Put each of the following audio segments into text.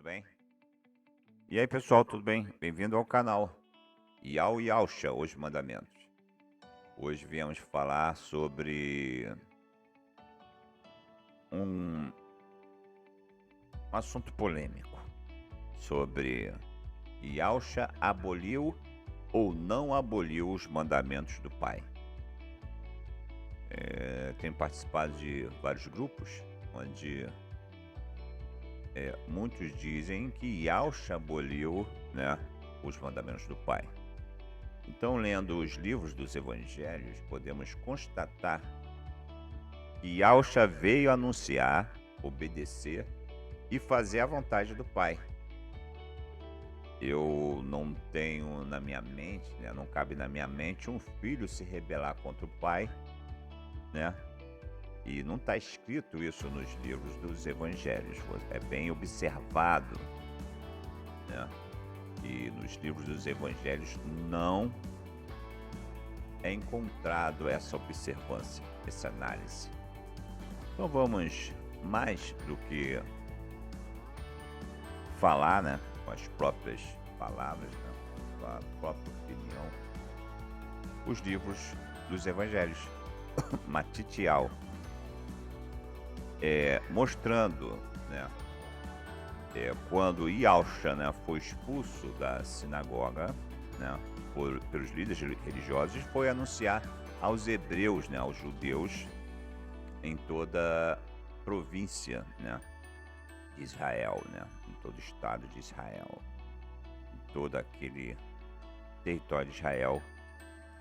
bem? E aí, pessoal, tudo bem? Bem-vindo ao canal Yau Yausha, os mandamentos. Hoje viemos falar sobre um assunto polêmico, sobre Yausha aboliu ou não aboliu os mandamentos do pai. Tenho participado de vários grupos onde muitos dizem que Yausha aboliu, né, os mandamentos do pai. Então, lendo os livros dos evangelhos, podemos constatar que Yausha veio anunciar, obedecer e fazer a vontade do pai. Eu não tenho na minha mente, né, não cabe na minha mente um filho se rebelar contra o pai, né? E não está escrito isso nos livros dos evangelhos, é bem observado, né? E nos livros dos evangelhos não é encontrado essa observância, essa análise. Então vamos, mais do que falar, né, com as próprias palavras, né, com a própria opinião, os livros dos evangelhos. Matitial, mostrando, né, quando Yausha, né, foi expulso da sinagoga, né, pelos líderes religiosos, foi anunciar aos hebreus, né, aos judeus, em toda a província, né, de Israel, né, em todo o estado de Israel, em todo aquele território de Israel,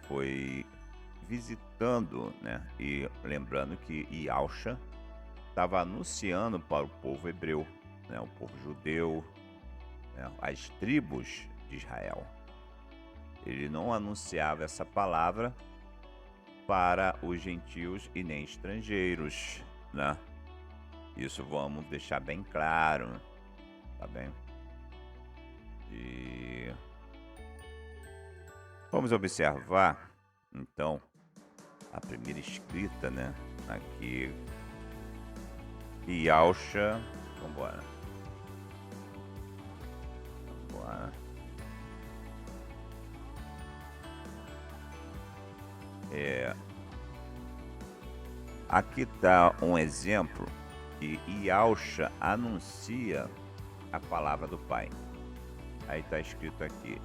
foi visitando, né, e lembrando que Yausha estava anunciando para o povo hebreu, né, o povo judeu, né, as tribos de Israel. Ele não anunciava essa palavra para os gentios e nem estrangeiros, né? Isso vamos deixar bem claro, tá bem? E vamos observar, então, a primeira escrita, né, aqui, Yausha, vambora. Aqui está um exemplo que Yausha anuncia a palavra do pai. Aí está escrito aqui,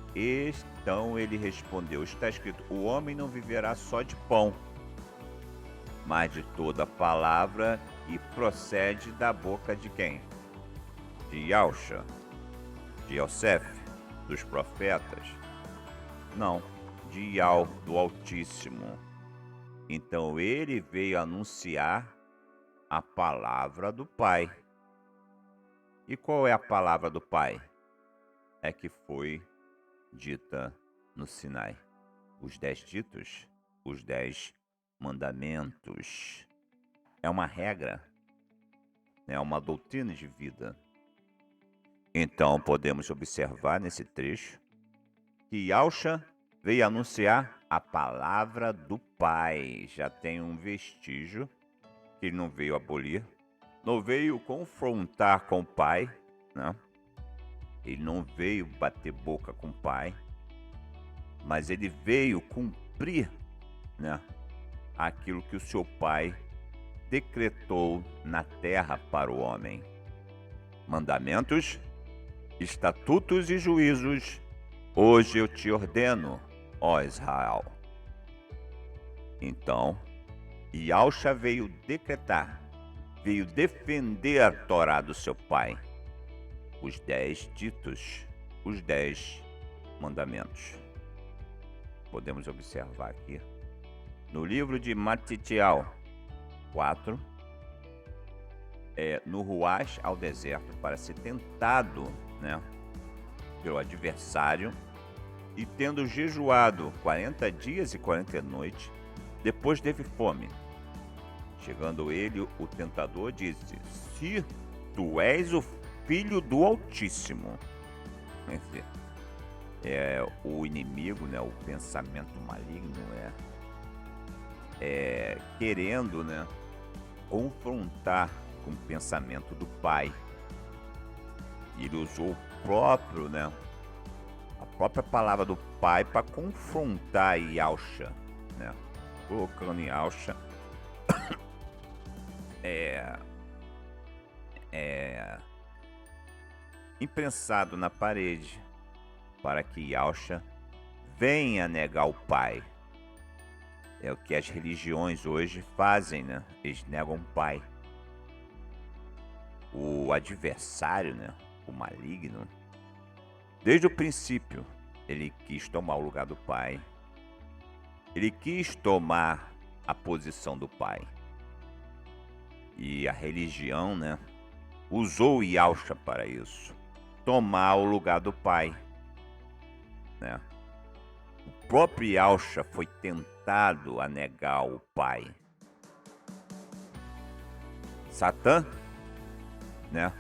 então ele respondeu, está escrito, o homem não viverá só de pão, mas de toda palavra que procede da boca de quem? De Yausha, de Yosef, dos profetas? Não, de Yau, do Altíssimo. Então ele veio anunciar a palavra do Pai. E qual é a palavra do Pai? É que foi dita no Sinai. Os 10 ditos, os 10 mandamentos. É uma regra, é uma doutrina de vida. Então podemos observar nesse trecho que Yausha veio anunciar a palavra do Pai. Já tem um vestígio que ele não veio abolir, não veio confrontar com o Pai, né? Ele não veio bater boca com o Pai, mas ele veio cumprir, né, aquilo que o seu Pai decretou na terra para o homem. Mandamentos, estatutos e juízos, hoje eu te ordeno, ó Israel. Então, Yausha veio decretar, veio defender a Torá do seu pai, os 10 ditos, os 10 mandamentos. Podemos observar aqui, no livro de Matitial 4, no Ruach ao deserto, para ser tentado, né, pelo adversário, e tendo jejuado 40 dias e 40 noites, depois teve fome. Chegando ele, o tentador disse, se tu és o filho do Altíssimo. O inimigo, né, o pensamento maligno querendo, né, confrontar com o pensamento do Pai. Ele usou o próprio, né, a própria palavra do pai para confrontar Yalcha, né? Colocando Yalcha é, é, imprensado na parede para que Yalcha venha negar o pai. É o que as religiões hoje fazem, né? Eles negam o pai. O adversário, né? O maligno, desde o princípio, ele quis tomar o lugar do pai. Ele quis tomar a posição do pai. E a religião, né? Usou Yalcha para isso. Tomar o lugar do pai, né? O próprio Yalcha foi tentado a negar o pai. Satã, né?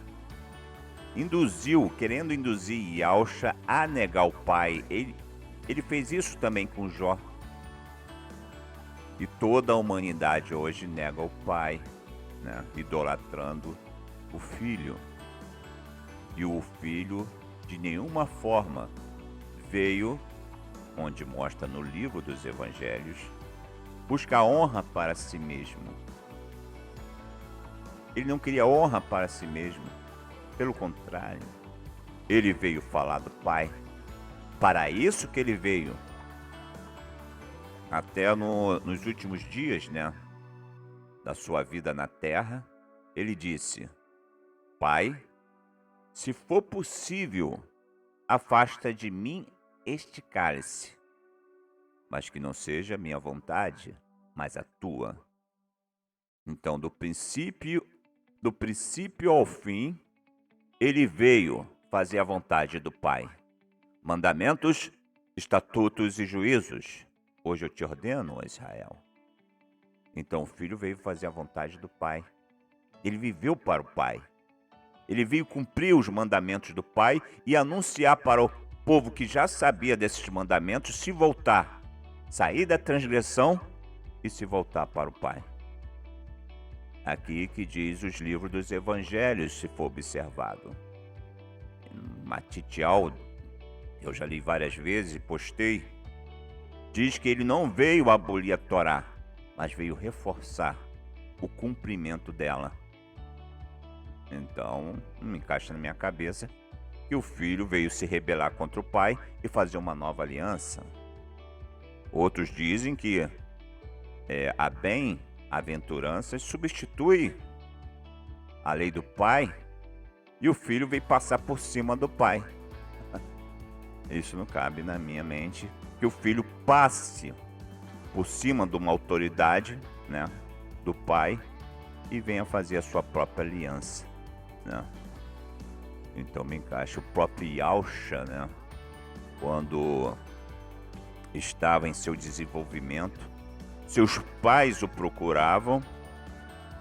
Querendo induzir Yalcha a negar o pai. Ele fez isso também com Jó. E toda a humanidade hoje nega o pai, né? Idolatrando o filho. E o filho, de nenhuma forma, veio, onde mostra no livro dos evangelhos, buscar honra para si mesmo. Ele não queria honra para si mesmo. Pelo contrário, ele veio falar do pai. Para isso que ele veio. Até nos últimos dias, né, da sua vida na terra, ele disse: Pai, se for possível, afasta de mim este cálice, mas que não seja a minha vontade, mas a tua. Então, do princípio ao fim, ele veio fazer a vontade do Pai. Mandamentos, estatutos e juízos. Hoje eu te ordeno, ó Israel. Então o filho veio fazer a vontade do Pai. Ele viveu para o Pai. Ele veio cumprir os mandamentos do Pai e anunciar para o povo que já sabia desses mandamentos se voltar, sair da transgressão e se voltar para o Pai. Aqui que diz os livros dos evangelhos, se for observado. Matitial, eu já li várias vezes e postei, diz que ele não veio abolir a Torá, mas veio reforçar o cumprimento dela. Então, não me encaixa na minha cabeça que o filho veio se rebelar contra o pai e fazer uma nova aliança. Outros dizem que a bem-aventurança substitui a lei do pai e o filho veio passar por cima do pai. Isso não cabe na minha mente, que o filho passe por cima de uma autoridade, né, do pai e venha fazer a sua própria aliança, né? Então me encaixa o próprio Yalcha, né, quando estava em seu desenvolvimento, seus pais o procuravam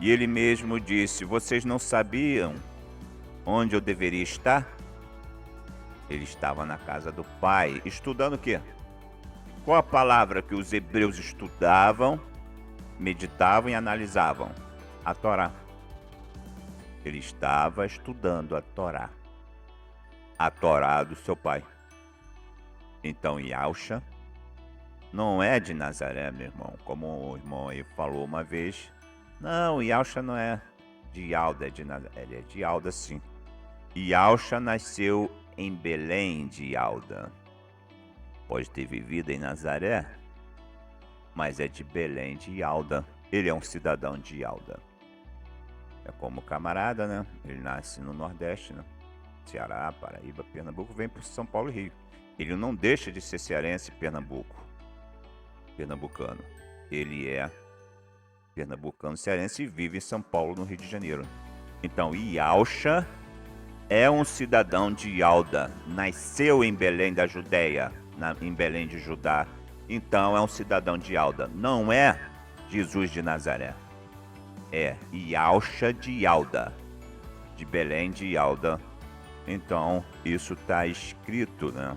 e ele mesmo disse: vocês não sabiam onde eu deveria estar? Ele estava na casa do pai, estudando o quê? Qual a palavra que os hebreus estudavam, meditavam e analisavam? A Torá. Ele estava estudando a Torá do seu pai. Então Yalcha não é de Nazaré, meu irmão, como o irmão aí falou uma vez. Não, Yalcha não é de Alda, é de Nazaré. Ele é de Alda, sim. Yalcha nasceu em Belém de Alda. Pode ter vivido em Nazaré, mas é de Belém de Alda. Ele é um cidadão de Alda. É como o camarada, né? Ele nasce no Nordeste, né? Ceará, Paraíba, Pernambuco, vem para São Paulo e Rio. Ele não deixa de ser cearense e pernambucano. Ele é pernambucano, cearense e vive em São Paulo, no Rio de Janeiro. Então, Yalcha é um cidadão de Alda, nasceu em Belém da Judéia, em Belém de Judá. Então é um cidadão de Alda, não é Jesus de Nazaré. É Yalcha de Alda, de Belém de Alda. Então isso está escrito, né?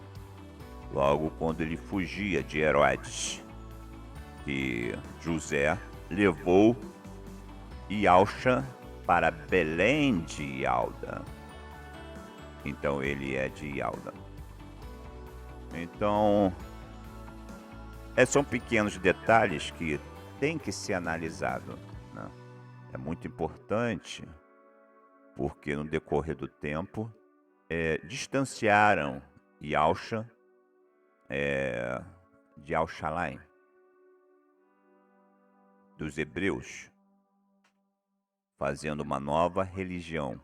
Logo quando ele fugia de Herodes, que José levou Yalcha para Belém de Alda. Então ele é de Yalda. Então, são pequenos detalhes que tem que ser analisado, né? É muito importante, porque no decorrer do tempo, distanciaram Yalcha de Al-Shalim, dos hebreus, fazendo uma nova religião,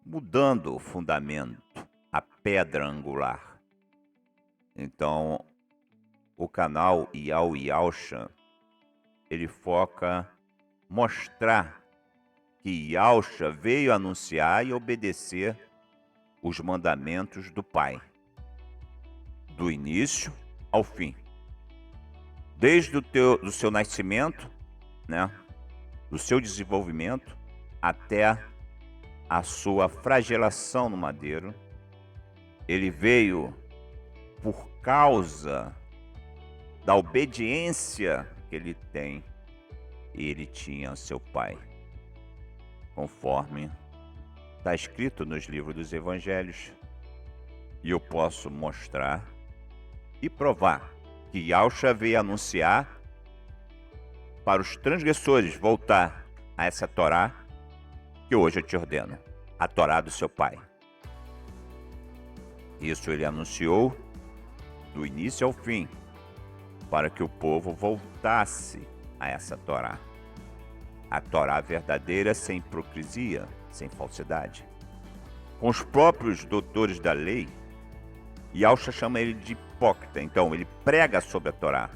mudando o fundamento, a pedra angular. Então, o canal Yal Yalcha, ele foca mostrar que Yalcha veio anunciar e obedecer os mandamentos do Pai, do início ao fim, desde do seu nascimento, né, do seu desenvolvimento até a sua flagelação no madeiro. Ele veio por causa da obediência que ele tem e ele tinha ao seu Pai, conforme está escrito nos livros dos Evangelhos. E eu posso mostrar e provar que Yalcha veio anunciar para os transgressores voltar a essa Torá que hoje eu te ordeno, a Torá do seu Pai. Isso ele anunciou do início ao fim, para que o povo voltasse a essa Torá. A Torá verdadeira, sem hipocrisia, sem falsidade. Com os próprios doutores da lei, Yalcha chama ele de hipócrita. Então, ele prega sobre a Torá,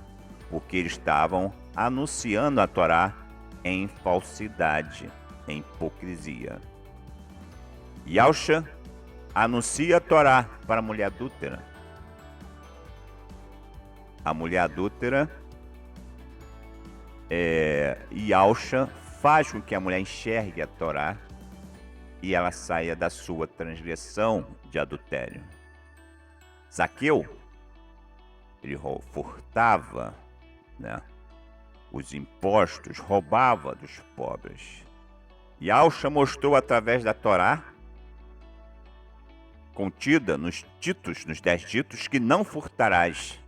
porque eles estavam anunciando a Torá em falsidade, em hipocrisia. Yalcha anuncia a Torá para a mulher adúltera. A mulher adúltera, Yalcha faz com que a mulher enxergue a Torá e ela saia da sua transgressão de adultério. Zaqueu, ele furtava, né, os impostos, roubava dos pobres. Yalcha mostrou através da Torá, contida nos 10 ditos, que não furtarás.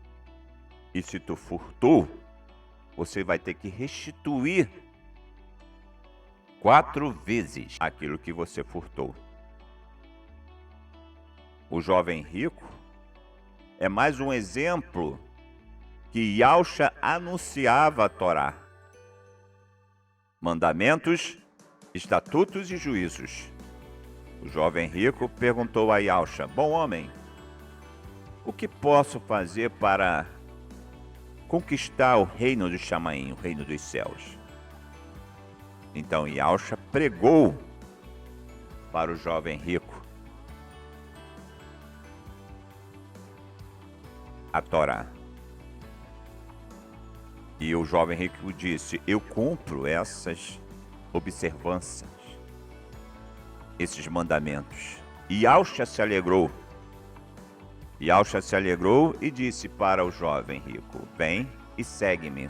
E se tu furtou, você vai ter que restituir 4 vezes aquilo que você furtou. O jovem rico é mais um exemplo que Yalcha anunciava a Torá. Mandamentos, estatutos e juízos. O jovem rico perguntou a Yalcha: bom homem, o que posso fazer para conquistar o reino do Chamaim, o reino dos céus? Então Yalcha pregou para o jovem rico a Torá. E o jovem rico disse: eu cumpro essas observâncias, esses mandamentos. E Yalcha se alegrou. Yalcha se alegrou e disse para o jovem rico: vem e segue-me.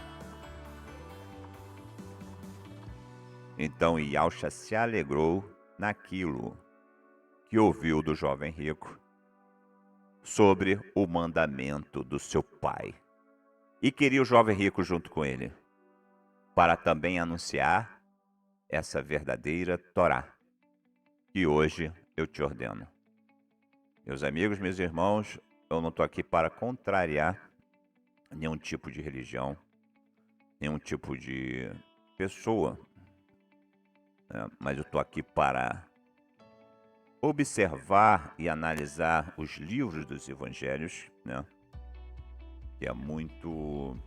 Então Yalcha se alegrou naquilo que ouviu do jovem rico sobre o mandamento do seu pai. E queria o jovem rico junto com ele, para também anunciar essa verdadeira Torá, que hoje eu te ordeno. Meus amigos, meus irmãos, eu não estou aqui para contrariar nenhum tipo de religião, nenhum tipo de pessoa, né? Mas eu estou aqui para observar e analisar os livros dos evangelhos, né? Que é muito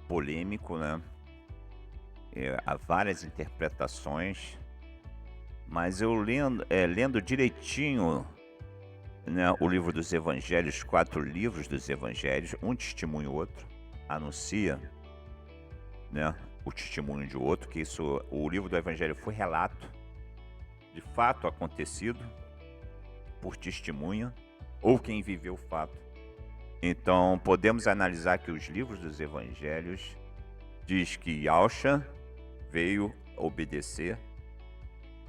polêmico, né? Há várias interpretações, mas eu lendo direitinho, né, o livro dos evangelhos, 4 livros dos evangelhos, um testemunho outro, anuncia, né, o testemunho de outro, que isso, o livro do evangelho foi relato de fato acontecido por testemunha ou quem viveu o fato. Então podemos analisar que os livros dos evangelhos diz que Yalcha veio obedecer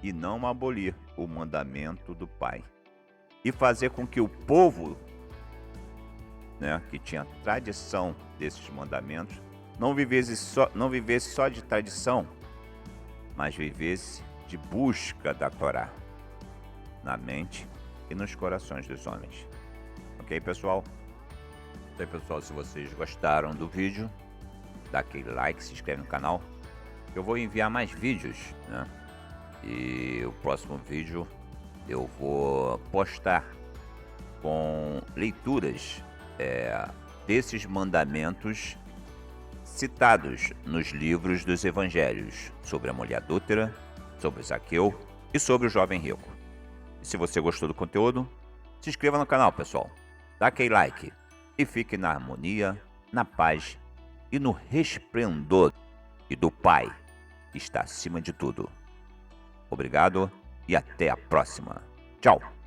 e não abolir o mandamento do Pai. E fazer com que o povo, né, que tinha tradição desses mandamentos, não vivesse só de tradição, mas vivesse de busca da Torá na mente e nos corações dos homens. Ok, pessoal? Então, pessoal, se vocês gostaram do vídeo, dá aquele like, se inscreve no canal. Eu vou enviar mais vídeos, né? E o próximo vídeo eu vou postar com leituras desses mandamentos citados nos livros dos evangelhos, sobre a mulher adúltera, sobre Zaqueu e sobre o jovem rico. E se você gostou do conteúdo, se inscreva no canal, pessoal. Dá aquele like e fique na harmonia, na paz e no resplendor e do Pai que está acima de tudo. Obrigado e até a próxima. Tchau!